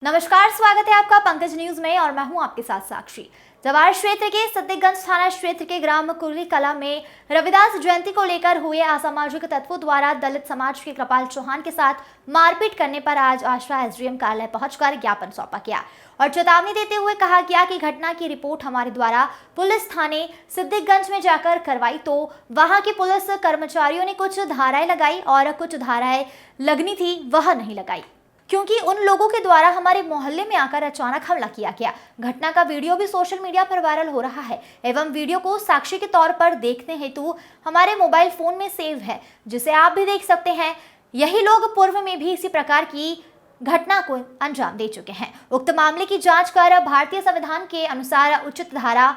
नमस्कार, स्वागत है आपका पंकज न्यूज में और मैं हूं आपके साथ साक्षी। जवार क्षेत्र के सिद्दीकगंज थाना क्षेत्र के ग्राम कुर्ली कला में रविदास जयंती को लेकर हुए असामाजिक तत्वों द्वारा दलित समाज के कृपाल चौहान के साथ मारपीट करने पर आज आश्रा एसडीएम कार्यालय पहुंचकर ज्ञापन सौंपा गया और चेतावनी देते हुए कहा गया कि घटना की रिपोर्ट हमारे द्वारा पुलिस थाने सिद्दीकगंज में जाकर करवाई तो वहां के पुलिस कर्मचारियों ने कुछ धाराएं लगाई और कुछ धाराएं लगनी थी वह नहीं लगाई, क्योंकि उन लोगों के द्वारा हमारे मोहल्ले में आकर अचानक हमला किया गया। घटना का वीडियो भी सोशल मीडिया पर वायरल हो रहा है एवं वीडियो को साक्षी के तौर पर देखने हेतु हमारे मोबाइल फोन में सेव है, जिसे आप भी देख सकते हैं। यही लोग पूर्व में भी इसी प्रकार की घटना को अंजाम दे चुके हैं। उक्त मामले की जांच कर भारतीय संविधान के अनुसार उचित धारा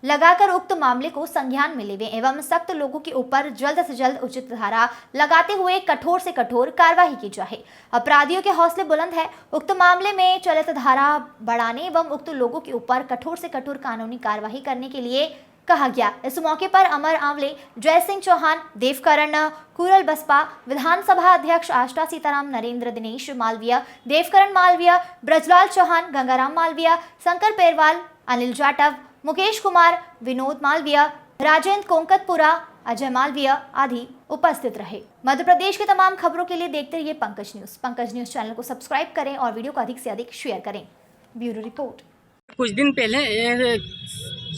लगाकर उक्त मामले को संज्ञान में लेवे एवं सख्त लोगों के ऊपर जल्द से जल्द उचित धारा लगाते हुए कठोर से कठोर कार्रवाई की जाए। अपराधियों के हौसले बुलंद है। उक्त मामले में चलित धारा बढ़ाने एवं उक्त लोगों के ऊपर कठोर से कठोर कानूनी कार्रवाई करने के लिए कहा गया। इस मौके पर अमर आंवले, जय सिंह चौहान, देवकरण कुरल, बसपा विधानसभा अध्यक्ष आष्टा सीताराम, नरेंद्र दिनेश मालवीय, देवकरण मालवीय, ब्रजलाल चौहान, गंगाराम मालवीय, शंकर पेरवाल, अनिल जाटव, मुकेश कुमार, विनोद मालवीय, राजेंद्र कोंकतपुरा, अजय मालवीय आदि उपस्थित रहे। मध्य प्रदेश की तमाम खबरों के लिए देखते रहिए Pankaj news. Pankaj news channel को सब्सक्राइब करें और वीडियो को अधिक से अधिक शेयर करें। Bureau report. कुछ दिन पहले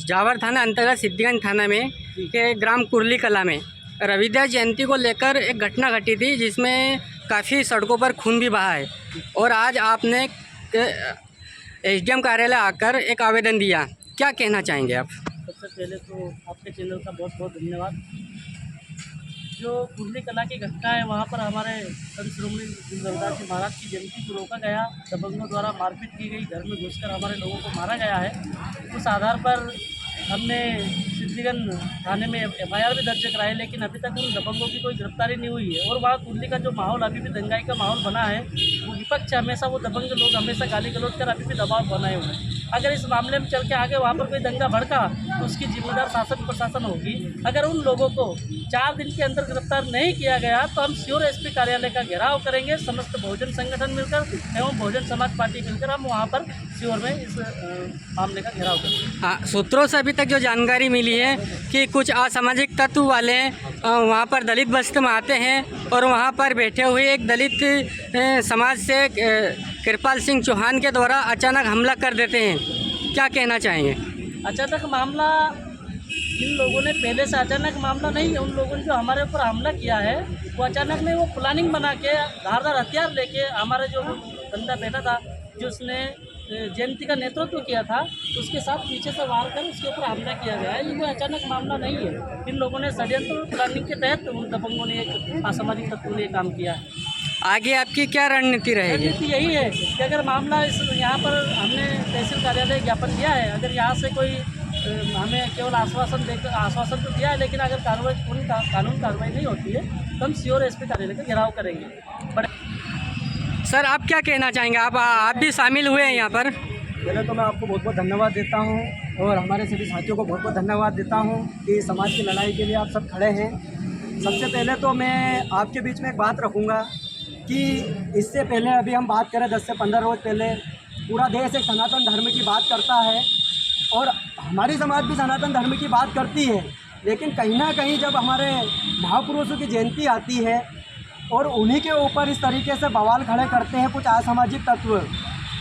जावर थाना अंतर्गत सिद्दीगंज थाना में के ग्राम कुर्ली कला में रविदास जयंती को लेकर एक घटना घटी थी, जिसमें काफ़ी सड़कों पर खून भी बहा है। और आज आपने एसडीएम कार्यालय आकर एक आवेदन दिया, क्या कहना चाहेंगे आप? सबसे पहले तो आपके चैनल का बहुत बहुत धन्यवाद। जो कुर्ली कला की घटना है, वहाँ पर हमारे संत श्रोमणी रविदास जी महाराज की जयंती को रोका गया, दबंगों द्वारा मारपीट की गई, घर में घुसकर हमारे लोगों को मारा गया है। उस आधार पर हमने सिद्दीगंज थाने में एफआईआर भी दर्ज कराई, लेकिन अभी तक उन दबंगों की कोई गिरफ्तारी नहीं हुई है। और वहाँ कुर्ली का जो माहौल अभी भी दंगाई का माहौल बना है, वो विपक्ष हमेशा, वो दबंग लोग हमेशा गाली गलौज कर अभी भी दबाव बनाए हुए हैं। अगर इस मामले में चल के आगे वहाँ पर कोई दंगा भड़का तो उसकी जिम्मेदार शासन प्रशासन होगी। अगर उन लोगों को 4 दिन के अंदर गिरफ्तार नहीं किया गया तो हम श्योर एसपी कार्यालय का घेराव करेंगे। समस्त बहुजन संगठन मिलकर एवं बहुजन समाज पार्टी मिलकर हम वहाँ पर श्योर में इस मामले का घेराव करेंगे। हाँ, सूत्रों से अभी तक जो जानकारी मिली है कि कुछ असामाजिक तत्व वाले वहाँ पर दलित बस्ती में आते हैं और वहाँ पर बैठे हुए एक दलित समाज से कृपाल सिंह चौहान के द्वारा अचानक हमला कर देते हैं, क्या कहना चाहेंगे? अचानक मामला इन लोगों ने, पहले से अचानक मामला नहीं है। उन लोगों ने जो हमारे ऊपर हमला किया है वो अचानक नहीं, वो प्लानिंग बना के धारदार हथियार लेके हमारे जो बंदा बैठा था, जो उसने जयंती का नेतृत्व किया था, उसके साथ पीछे से वार कर उसके ऊपर हमला किया गया है। ये कोई अचानक मामला नहीं है। इन लोगों ने षड्यंत्र प्लानिंग के तहत उन दबंगों ने, एक असामाजिक तत्वों ने काम किया है। आगे आपकी क्या रणनीति रहेगी? रणनीति यही है कि अगर मामला यहाँ पर हमने तहसील कार्यालय ज्ञापन दिया है, अगर यहाँ से कोई हमें केवल आश्वासन तो दिया है, लेकिन अगर पूरी कानून कार्रवाई नहीं होती है तो हम श्योर एसपी कार्यालय का घेराव करेंगे। सर, आप क्या कहना चाहेंगे? आप भी शामिल हुए हैं यहाँ पर। पहले तो मैं आपको बहुत बहुत धन्यवाद देता हूँ और हमारे सभी साथियों को बहुत बहुत धन्यवाद देता हूँ कि समाज की लड़ाई के लिए आप सब खड़े हैं। सबसे पहले तो मैं आपके बीच में एक बात रखूँगा कि इससे पहले अभी हम बात करें 10 से 15 रोज़ पहले पूरा देश एक सनातन धर्म की बात करता है और हमारी समाज भी सनातन धर्म की बात करती है, लेकिन कहीं ना कहीं जब हमारे महापुरुषों की जयंती आती है और उन्हीं के ऊपर इस तरीके से बवाल खड़े करते हैं कुछ असामाजिक तत्व,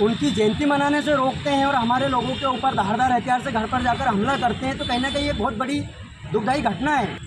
उनकी जयंती मनाने से रोकते हैं और हमारे लोगों के ऊपर धारदार हथियार से घर पर जाकर हमला करते हैं, तो कहीं ना कहीं ये बहुत बड़ी दुखदायी घटना है।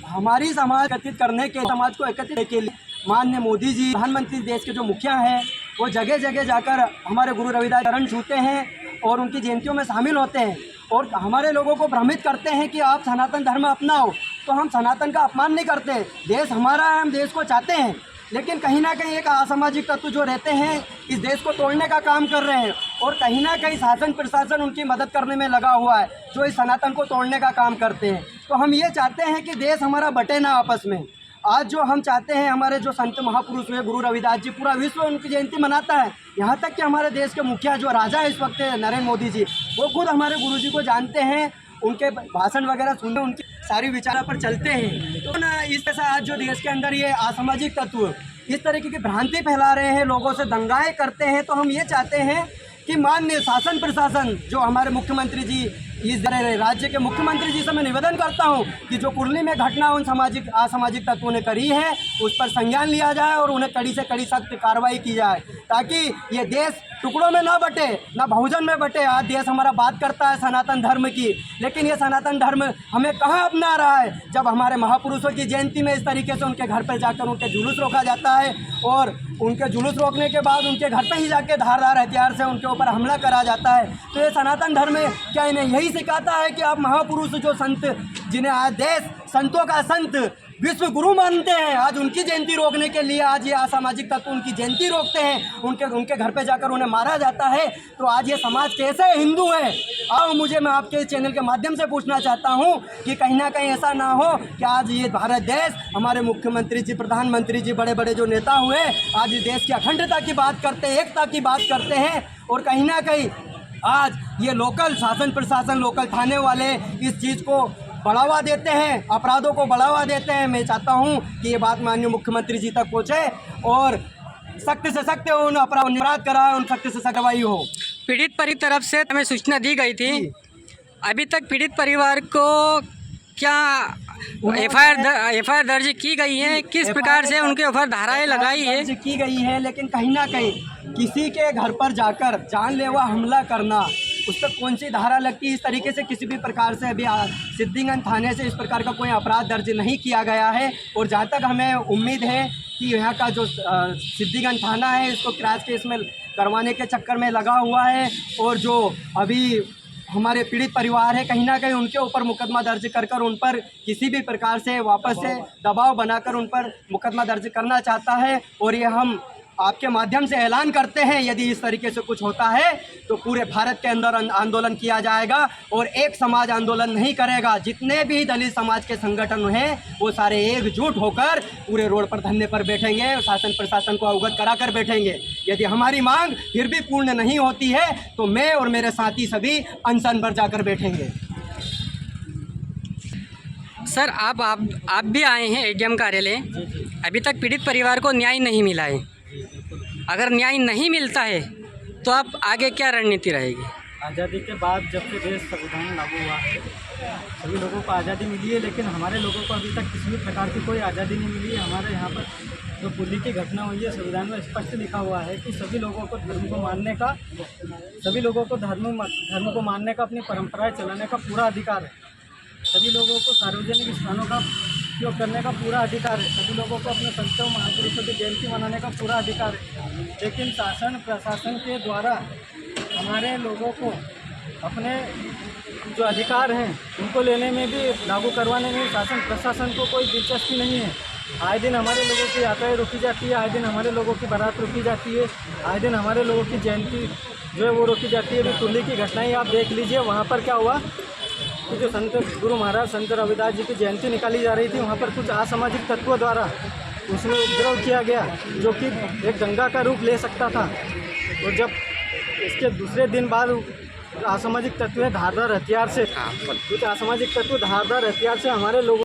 हमारी समाज एकत्रित करने के, समाज को एकत्रित करने के लिए माननीय मोदी जी, प्रधानमंत्री देश के जो मुखिया हैं, वो जगह जगह जाकर हमारे गुरु रविदास चरण छूते हैं और उनकी जयंतियों में शामिल होते हैं और हमारे लोगों को भ्रमित करते हैं कि आप सनातन धर्म अपनाओ। तो हम सनातन का अपमान नहीं करते, देश हमारा है, हम देश को चाहते हैं, लेकिन कहीं ना कहीं एक असामाजिक तत्व जो रहते हैं इस देश को तोड़ने का काम कर रहे हैं और कहीं ना कहीं शासन प्रशासन उनकी मदद करने में लगा हुआ है, जो इस सनातन को तोड़ने का काम करते हैं। तो हम ये चाहते हैं कि देश हमारा बटे ना आपस में। आज जो हम चाहते हैं, हमारे जो संत महापुरुष हुए गुरु रविदास जी, पूरा विश्व उनकी जयंती मनाता है। यहाँ तक कि हमारे देश के मुखिया जो राजा है इस वक्त नरेंद्र मोदी जी, वो खुद हमारे गुरु जी को जानते हैं, उनके भाषण वगैरह सुनते, उनकी सारी विचारों पर चलते हैं। तो ना इस तरह आज जो देश के अंदर ये असामाजिक तत्व इस तरीके की भ्रांति फैला रहे हैं, लोगों से दंगाएं करते हैं, तो हम ये चाहते हैं कि माननीय शासन प्रशासन जो हमारे मुख्यमंत्री जी, इस राज्य के मुख्यमंत्री जी से मैं निवेदन करता हूं कि जो कुर्ली में घटना उन असामाजिक तत्वों ने करी है उस पर संज्ञान लिया जाए और उन्हें कड़ी से कड़ी सख्त कार्रवाई की जाए, ताकि ये देश टुकड़ों में ना बटे, ना बहुजन में बटे। आज देश हमारा बात करता है सनातन धर्म की, लेकिन ये सनातन धर्म हमें कहाँ अपना रहा है, जब हमारे महापुरुषों की जयंती में इस तरीके से उनके घर पर जाकर उनके जुलूस रोका जाता है और उनके जुलूस रोकने के बाद उनके घर पर ही जाके धारदार हथियार से उनके ऊपर हमला करा जाता है। तो ये सनातन धर्म क्या इन्हें यही सिखाता है कि आप महापुरुष जो संत, जिन्हें आज देश संतों का संत विश्व गुरु मानते हैं, आज उनकी जयंती रोकने के लिए आज ये असामाजिक तत्व उनकी जयंती रोकते हैं, उनके घर पे जाकर उन्हें मारा जाता है। तो आज ये समाज कैसे हिंदू है? आओ मैं आपके चैनल के माध्यम से पूछना चाहता हूँ कि कहीं ना कहीं ऐसा ना हो कि आज ये भारत देश, हमारे मुख्यमंत्री जी, प्रधानमंत्री जी, बड़े बड़े जो नेता हुए, आज इस देश की अखंडता की बात करते हैं, एकता की बात करते हैं, और कहीं ना कहीं आज ये लोकल शासन प्रशासन, लोकल थाने वाले इस चीज़ को बढ़ावा देते हैं, अपराधों को बढ़ावा देते हैं। मैं चाहता हूं कि ये बात माननीय मुख्यमंत्री जी तक पहुंचे और सख्त से सख्त उन अपराध कराए, उन सख्त से कार्रवाई हो। पीड़ित परिवार तरफ से हमें सूचना दी गई थी, अभी तक पीड़ित परिवार को क्या एफआईआर दर्ज की गई है, किस प्रकार से उनके ऊपर धाराएं लगाई है? दर्ज की गई है, लेकिन कहीं ना कहीं किसी के घर पर जाकर जानलेवा हमला करना, उस पर कौन सी धारा लगती है, इस तरीके से किसी भी प्रकार से अभी सिद्धिगंज थाने से इस प्रकार का कोई अपराध दर्ज नहीं किया गया है। और जहाँ तक हमें उम्मीद है कि यहाँ का जो सिद्धिगंज थाना है इसको क्रैश केस में करवाने के चक्कर में लगा हुआ है, और जो अभी हमारे पीड़ित परिवार है कहीं ना कहीं उनके ऊपर मुकदमा दर्ज कर उन पर किसी भी प्रकार से वापस से दबाव बनाकर उन पर मुकदमा दर्ज करना चाहता है। और ये हम आपके माध्यम से ऐलान करते हैं, यदि इस तरीके से कुछ होता है तो पूरे भारत के अंदर आंदोलन किया जाएगा और एक समाज आंदोलन नहीं करेगा। जितने भी दलित समाज के संगठन हैं वो सारे एकजुट होकर पूरे रोड पर धरने पर बैठेंगे, शासन प्रशासन को अवगत करा कर बैठेंगे। यदि हमारी मांग फिर भी पूर्ण नहीं होती है तो मैं और मेरे साथी सभी अनशन पर जाकर बैठेंगे। सर आप भी आए हैं एडीएम कार्यालय, अभी तक पीड़ित परिवार को न्याय नहीं मिला है, अगर न्याय नहीं मिलता है तो अब आगे क्या रणनीति रहेगी? आज़ादी के बाद जब से देश संविधान लागू हुआ है, सभी लोगों को आज़ादी मिली है, लेकिन हमारे लोगों को अभी तक किसी भी प्रकार की कोई आज़ादी नहीं मिली है। हमारे यहाँ पर जो कुर्ली की घटना हुई है, संविधान में स्पष्ट लिखा हुआ है कि सभी लोगों को धर्म को मानने का, सभी लोगों को धर्म को मानने का, अपनी परंपराएं चलाने का पूरा अधिकार है। सभी लोगों को सार्वजनिक स्थानों का उपयोग करने का पूरा अधिकार है। सभी लोगों को अपने संतों महापुरुषों की जयंती मनाने का पूरा अधिकार है। लेकिन शासन प्रशासन के द्वारा हमारे लोगों को अपने जो अधिकार हैं उनको लेने में भी, लागू करवाने में शासन प्रशासन को कोई दिलचस्पी नहीं है। आए दिन हमारे लोगों की यात्राएं रोकी जाती है, आए दिन हमारे लोगों की बारात रोकी जाती है, आए दिन हमारे लोगों की जयंती जो है वो रोकी जाती है। अभी कुर्ली की घटनाएँ आप देख लीजिए, वहाँ पर क्या हुआ कि जो संत गुरु महाराज संत रविदास जी की जयंती निकाली जा रही थी, वहाँ पर कुछ असामाजिक तत्वों द्वारा उसमें उपद्रव किया गया जो कि एक दंगा का रूप ले सकता था। और जब इसके दूसरे दिन बाद असामाजिक तत्व धारदार हथियार से, कुछ असामाजिक तत्व धारदार हथियार से हमारे लोगों